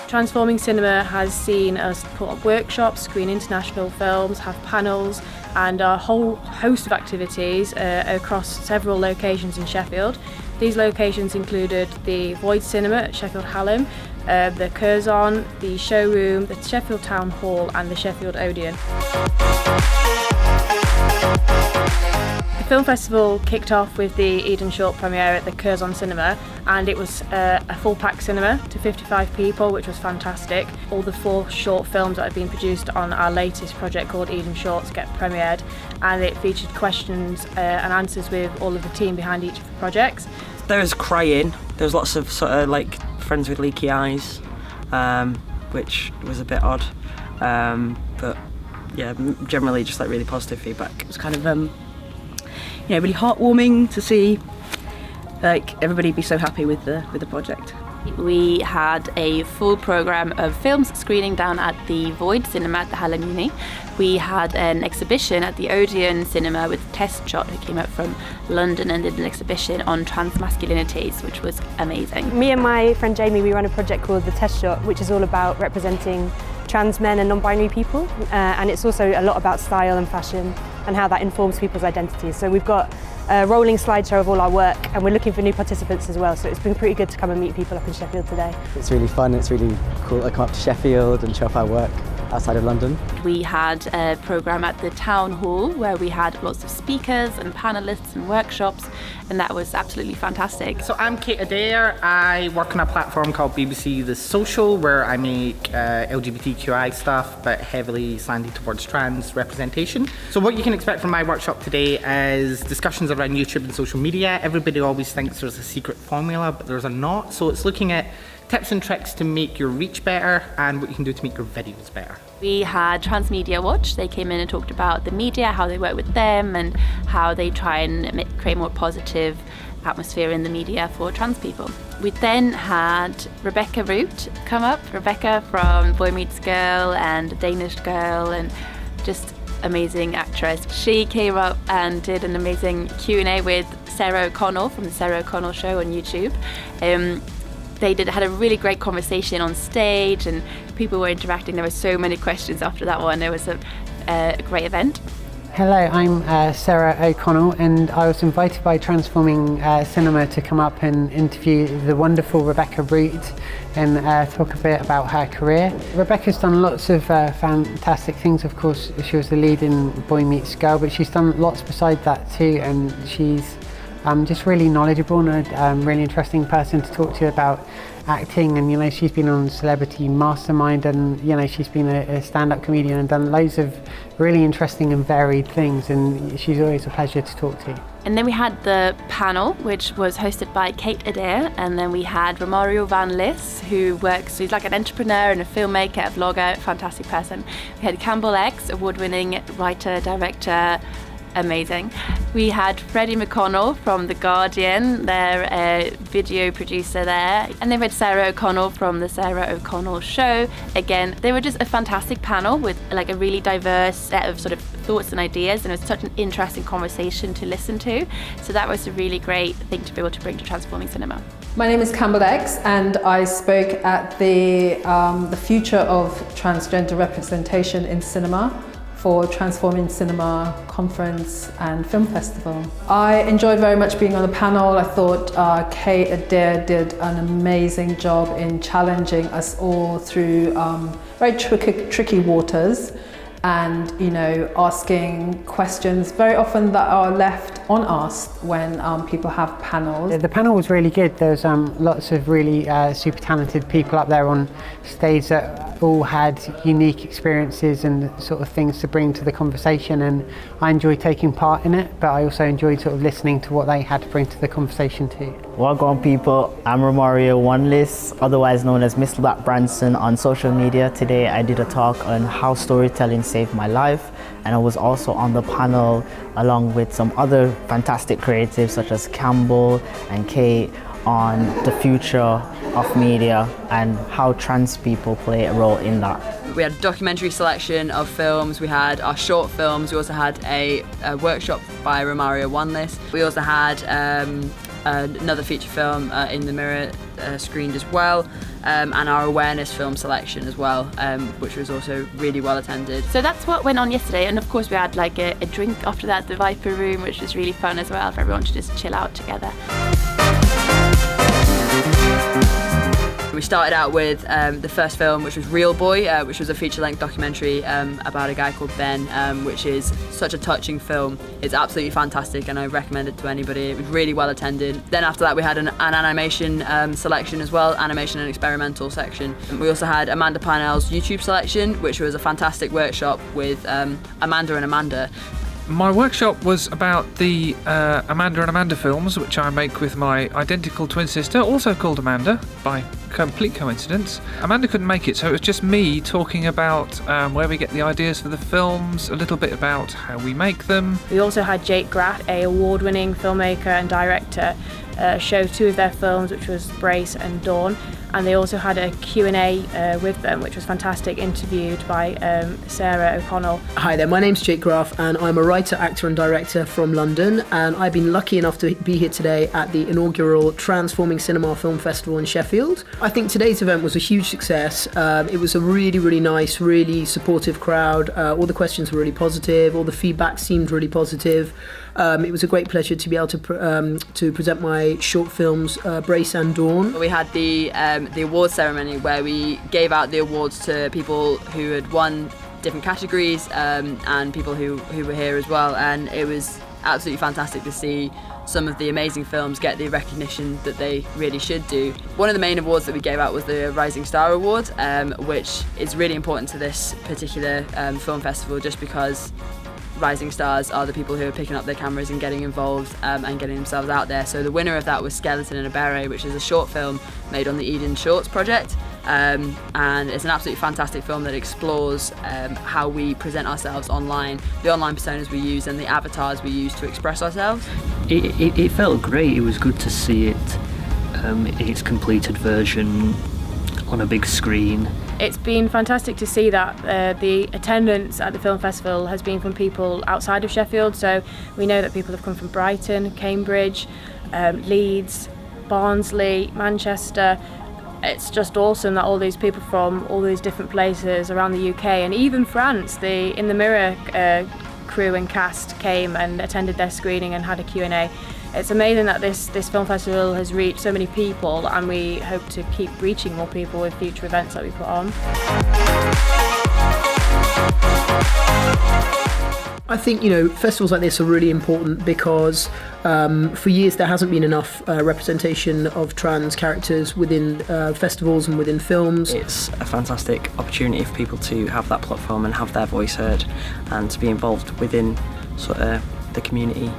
Transforming Cinema has seen us put up workshops, screen international films, have panels and a whole host of activities across several locations in Sheffield. These locations included the Void Cinema at Sheffield Hallam, the Curzon, the Showroom, the Sheffield Town Hall and the Sheffield Odeon. The film festival kicked off with the E.D.E.N short premiere at the Curzon Cinema, and it was a full pack cinema to 55 people, which was fantastic. All the 4 short films that have been produced on our latest project called E.D.E.N Shorts get premiered, and it featured questions and answers with all of the team behind each of the projects. There was crying, there was lots of sort of like friends with leaky eyes, which was a bit odd, but yeah, generally just like really positive feedback. It was kind of really heartwarming to see like everybody be so happy with the project. We had a full programme of films screening down at the Void Cinema at the Hallam Uni. We had an exhibition at the Odeon Cinema with Test Shot, who came out from London and did an exhibition on trans masculinities, which was amazing. Me and my friend Jamie, we run a project called The Test Shot, which is all about representing trans men and non-binary people, and it's also a lot about style and fashion and how that informs people's identities. So we've got a rolling slideshow of all our work, and we're looking for new participants as well, so it's been pretty good to come and meet people up in Sheffield today. It's really fun, it's really cool to come up to Sheffield and show off our work outside of London. We had a programme at the Town Hall where we had lots of speakers and panellists and workshops, and that was absolutely fantastic. So I'm E.D.E.N. I work on a platform called BBC The Social, where I make LGBTQI stuff but heavily slanted towards trans representation. So what you can expect from my workshop today is discussions around YouTube and social media. Everybody always thinks there's a secret formula, but there's not. So it's looking at tips and tricks to make your reach better and what you can do to make your videos better. We had Transmedia Watch. They came in and talked about the media, how they work with them and how they try and create more positive atmosphere in the media for trans people. We then had Rebecca Root come up. Rebecca from Boy Meets Girl and Danish Girl, and just amazing actress. She came up and did an amazing Q&A with Sarah O'Connell from the Sarah O'Connell Show on YouTube. They had a really great conversation on stage and people were interacting. There were so many questions after that one. It was a great event. Hello, I'm Sarah O'Connell and I was invited by Transforming Cinema to come up and interview the wonderful Rebecca Root and talk a bit about her career. Rebecca's done lots of fantastic things. Of course, she was the lead in Boy Meets Girl, but she's done lots beside that too, and she's just really knowledgeable and a really interesting person to talk to about acting. And she's been on Celebrity Mastermind, and she's been a stand-up comedian and done loads of really interesting and varied things, and she's always a pleasure to talk to. And then we had the panel, which was hosted by E.D.E.N, and then we had Romario Van Lis, he's like an entrepreneur and a filmmaker, a vlogger, fantastic person. We had Campbell X, award-winning writer, director, amazing. We had Freddie McConnell from The Guardian, they're a video producer there. And then we had Sarah O'Connell from the Sarah O'Connell Show. Again, they were just a fantastic panel with like a really diverse set of sort of thoughts and ideas, and it was such an interesting conversation to listen to. So that was a really great thing to be able to bring to Transforming Cinema. My name is Campbell X, and I spoke at the Future of Transgender Representation in Cinema for Transforming Cinema Conference and Film Festival. I enjoyed very much being on the panel. I thought E.D.E.N did an amazing job in challenging us all through very tricky waters, and asking questions very often that are left unasked when people have panels. The panel was really good. There's lots of really super talented people up there on stage that all had unique experiences and sort of things to bring to the conversation, and I enjoyed taking part in it, but I also enjoyed sort of listening to what they had to bring to the conversation too. Welcome people, I'm Romario Van Lis, otherwise known as Mr. Black Branson on social media. Today I did a talk on how storytelling saved my life, and I was also on the panel along with some other fantastic creatives such as Campbell and Kate on the future of media and how trans people play a role in that. We had a documentary selection of films, we had our short films, we also had a workshop by Romario Van Lis. We also had another feature film in the Mirror screened as well. and our awareness film selection as well, which was also really well attended. So that's what went on yesterday, and of course we had like a drink after that at the Viper Room, which was really fun as well for everyone to just chill out together. We started out with the first film, which was Real Boy, which was a feature-length documentary about a guy called Ben, which is such a touching film. It's absolutely fantastic and I recommend it to anybody. It was really well attended. Then after that we had an animation selection as well, animation and experimental section. We also had Amanda Parnell's YouTube selection, which was a fantastic workshop with Amanda and Amanda. My workshop was about the Amanda and Amanda films, which I make with my identical twin sister, also called Amanda, by complete coincidence. Amanda couldn't make it, so it was just me talking about where we get the ideas for the films, a little bit about how we make them. We also had Jake Graff, a award-winning filmmaker and director, show 2 of their films, which was Brace and Dawn, and they also had a Q&A with them, which was fantastic, interviewed by Sarah O'Connell. Hi there, my name's Jake Graff and I'm a writer, actor and director from London, and I've been lucky enough to be here today at the inaugural Transforming Cinema Film Festival in Sheffield. I think today's event was a huge success. It was a really, really nice, really supportive crowd. All the questions were really positive, all the feedback seemed really positive. It was a great pleasure to be able to present my short films, Brace and Dawn. We had the awards ceremony where we gave out the awards to people who had won different categories and people who were here as well, and it was absolutely fantastic to see some of the amazing films get the recognition that they really should do. One of the main awards that we gave out was the Rising Star Award, which is really important to this particular film festival just because rising stars are the people who are picking up their cameras and getting involved and getting themselves out there. So the winner of that was Skeleton in a Beret, which is a short film made on the E.D.E.N Shorts project, and it's an absolutely fantastic film that explores how we present ourselves online, the online personas we use and the avatars we use to express ourselves. It felt great. It was good to see it in its completed version on a big screen. It's been fantastic to see that the attendance at the film festival has been from people outside of Sheffield, so we know that people have come from Brighton, Cambridge, Leeds, Barnsley, Manchester. It's just awesome that all these people from all these different places around the UK and even France, the In the Mirror crew and cast came and attended their screening and had a Q&A. It's amazing that this film festival has reached so many people, and we hope to keep reaching more people with future events that we put on. I think, festivals like this are really important because for years there hasn't been enough representation of trans characters within festivals and within films. It's a fantastic opportunity for people to have that platform and have their voice heard and to be involved within sort of the community.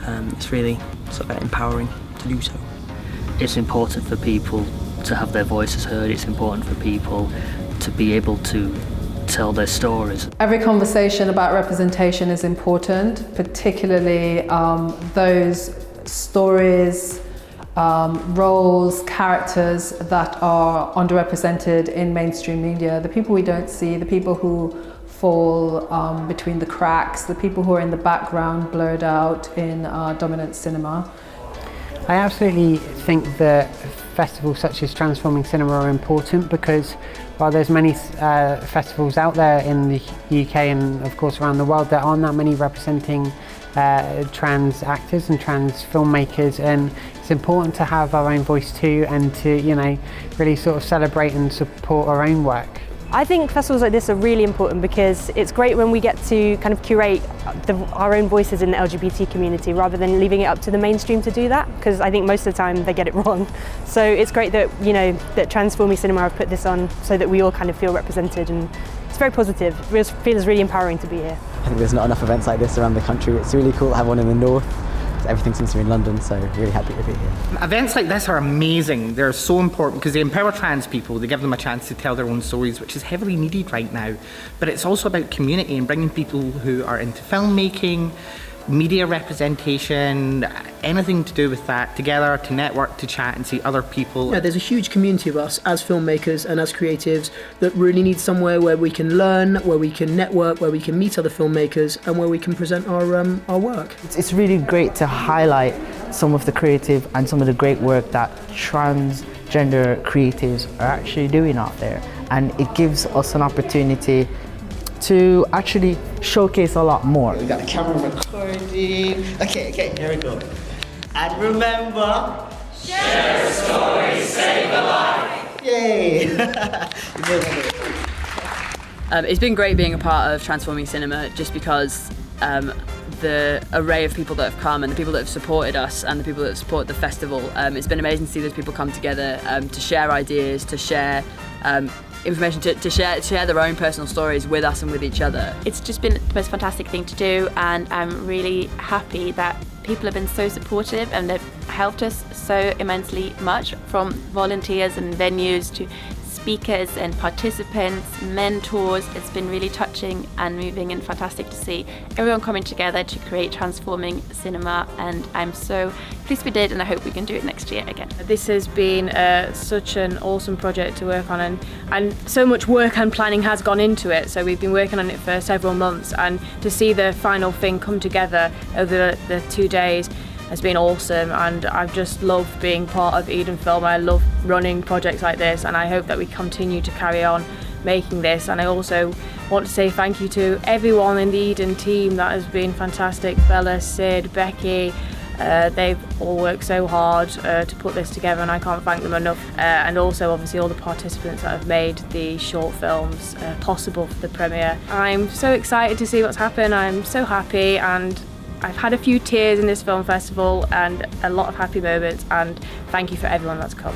It's really sort of empowering to do so. It's important for people to have their voices heard. It's important for people to be able to tell their stories. Every conversation about representation is important, particularly those stories, roles, characters that are underrepresented in mainstream media, the people we don't see, the people who fall between the cracks, the people who are in the background, blurred out in dominant cinema. I absolutely think that festivals such as Transforming Cinema are important because while there's many festivals out there in the UK and of course around the world, there aren't that many representing trans actors and trans filmmakers, and it's important to have our own voice too and to really sort of celebrate and support our own work. I think festivals like this are really important because it's great when we get to kind of curate our own voices in the LGBT community rather than leaving it up to the mainstream to do that, because I think most of the time they get it wrong. So it's great that that Transforming Cinema have put this on so that we all kind of feel represented, and it's very positive. It feels really empowering to be here. I think there's not enough events like this around the country. It's really cool to have one in the north. Everything seems to be in London, so really happy to be here. Events like this are amazing. They're so important because they empower trans people. They give them a chance to tell their own stories, which is heavily needed right now. But it's also about community and bringing people who are into filmmaking, media representation, anything to do with that together to network, to chat and see other people. Yeah, there's a huge community of us as filmmakers and as creatives that really need somewhere where we can learn, where we can network, where we can meet other filmmakers and where we can present our work. It's really great to highlight some of the creative and some of the great work that trans transgender creatives are actually doing out there. And it gives us an opportunity to actually showcase a lot more. We got the camera recording. Okay, here we go. And remember, share a story, save a life. Yay! It's been great being a part of Transforming Cinema, just because the array of people that have come and the people that have supported us and the people that have supported the festival. It's been amazing to see those people come together to share ideas, to share information, to share their own personal stories with us and with each other. It's just been the most fantastic thing to do, and I'm really happy that people have been so supportive and they've helped us so immensely much, from volunteers and venues to speakers and participants, mentors. It's been really touching and moving and fantastic to see everyone coming together to create Transforming Cinema, and I'm so pleased we did, and I hope we can do it next year again. This has been such an awesome project to work on, and so much work and planning has gone into it. So we've been working on it for several months, and to see the final thing come together over the 2 days has been awesome, and I've just loved being part of E.D.E.N Film. I love running projects like this, and I hope that we continue to carry on making this. And I also want to say thank you to everyone in the E.D.E.N team. That has been fantastic. Bella, Sid, Becky, they've all worked so hard to put this together, and I can't thank them enough. And also obviously all the participants that have made the short films possible for the premiere. I'm so excited to see what's happened. I'm so happy, and I've had a few tears in this film festival and a lot of happy moments, and thank you for everyone that's come.